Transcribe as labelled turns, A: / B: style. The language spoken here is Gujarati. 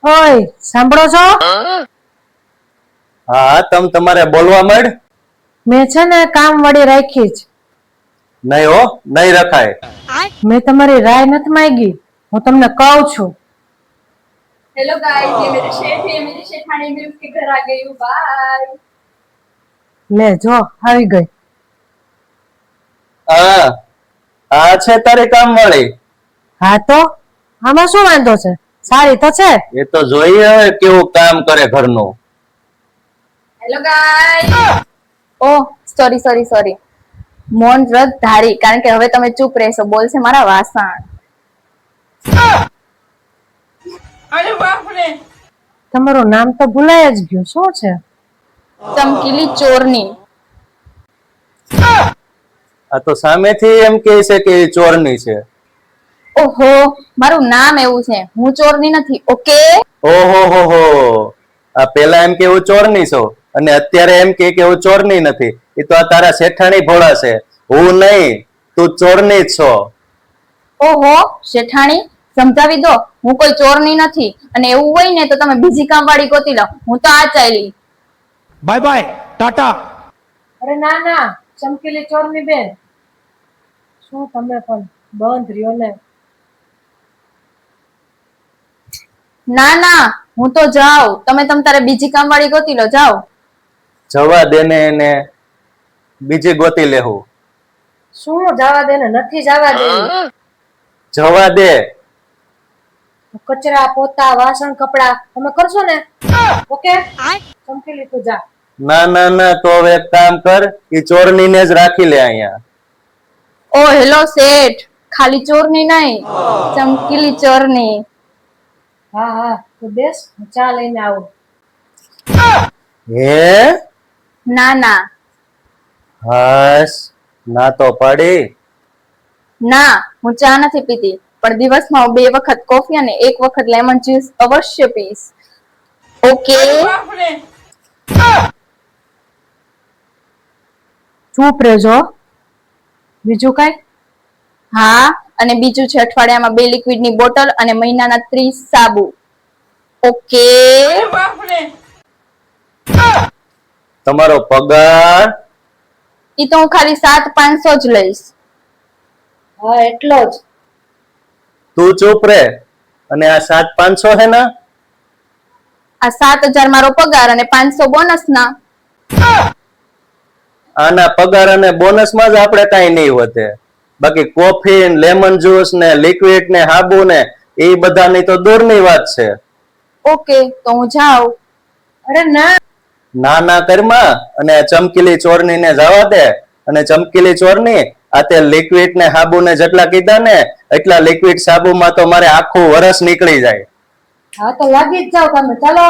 A: ઓય સાંભળો છો?
B: હા, તમારે બોલવા માંડ.
A: મેં છે ને કામ વાળી રાખી જ.
B: નહીં હો, નહીં રખાય.
A: મેં તમારી રાય નથી માંગી, હું તમને કહું છું.
C: हेलो गाइस, ये मेरे शेफ है। मेरी शेठानी भी उसके घर आ गई हूँ। बाय।
A: લે જો આવી ગઈ.
B: હા, આ છે તારી કામ વાળી.
A: હા તો આમાં શું વાંધો છે? સારી તો છે.
B: એ તો જોઈએ હવે કેવું કામ કરે ઘરનું.
C: Hello guys. Oh sorry sorry sorry, મૌન વ્રત ધારી, કારણ કે હવે તમે ચૂપ રહેશો. બોલશે મારા વાસણ. અરે બાપ રે,
A: તમારું નામ તો ભૂલાય જ ગયું. શું છે?
C: ચમકીલી ચોરની.
B: આ તો સામેથી એમ કહે છે કે એ ચોરની છે.
C: ઓહો, મારું નામ એવું છે, હું ચોરની નથી. ઓકે.
B: ઓહો હો હો, આ પેલા એમ કે હું ચોરની છું અને અત્યારે એમ કે હું ચોરની નથી. એ તો આ તારા શેઠાણી ભોળા છે, હું નહીં. તું ચોરની જ છો.
C: ઓહો શેઠાણી, સમજાવી દો, હું કોઈ ચોરની નથી. અને એવું હોય ને તો તમે બીજી કામવાળી ગોતી લો, હું તો આ ચાલી.
D: Bye bye, Tata.
A: અરે ના ના, ચમકીલી ચોરની બેન, શું તમે પણ બંધ રહ્યો ને?
C: ના ના, હું તો જાઉં. તમે તારે બીજી કામવાળી ગોતી લો, જાઓ.
B: જવા દે ને એને, બીજી ગોતી લેવું.
A: શું જવા દે ને? નથી જવા દેવી.
B: જવા દે.
A: કચરા પોતા વાસણ કપડા તમે કરશો ને? ઓકે, ચમકીલી તું જા.
B: ના ના ના, તો હવે એક કામ કર, ઈ ચોરનીને જ રાખી લે અહીંયા.
C: ઓ હેલો શેઠ, ખાલી ચોરની નહીં, ચમકીલી ચોરની.
A: હા હા, તું બેસ, હું ચા લઈને આવું.
B: હે?
C: ના ના
B: હાસ, ના તો પાડી.
C: ના, હું ચા નથી પીતી, પણ દિવસમાં હું 2 વખત કોફી અને 1 વખત લેમન જ્યુસ અવશ્ય પીશ. ઓકે.
A: ચૂપ રહેજો. બીજું કઈ?
C: હા, અને બીજું છે અઠવાડિયામાં 2 લિક્વિડની બોટલ અને મહિનાના 30 સાબુ. ઓકે.
B: તમારો પગાર?
C: ઈ તો હું ખાલી 7,500 જ લઈશ.
A: હા એટલો જ.
B: તું ચૂપ રે. અને આ 7,500 હે ના?
C: આ 7,000 મારો પગાર અને 500 બોનસ ના.
B: આના પગાર અને બોનસ માં જ આપણે કઈ નહીં વધે. બાકી કોફી, લેમન જ્યુસ ને લિક્વિડ ને હાબુ ને એ બધાની તો દૂરની વાત છે.
C: ઓકે, તો હું જાઉં.
A: અરે ના.
B: ના ના કરમાં, અને ચમકીલી ચોરની ને જવા દે. અને ચમકીલી ચોરની, આ તે લિક્વિડ ને હાબુ ને જેટલા કીધા ને એટલા લિક્વિડ સાબુમાં તો મારે આખું વરસ નીકળી જાય.
A: હા તો લાગી જ જાવ તમે, ચાલો.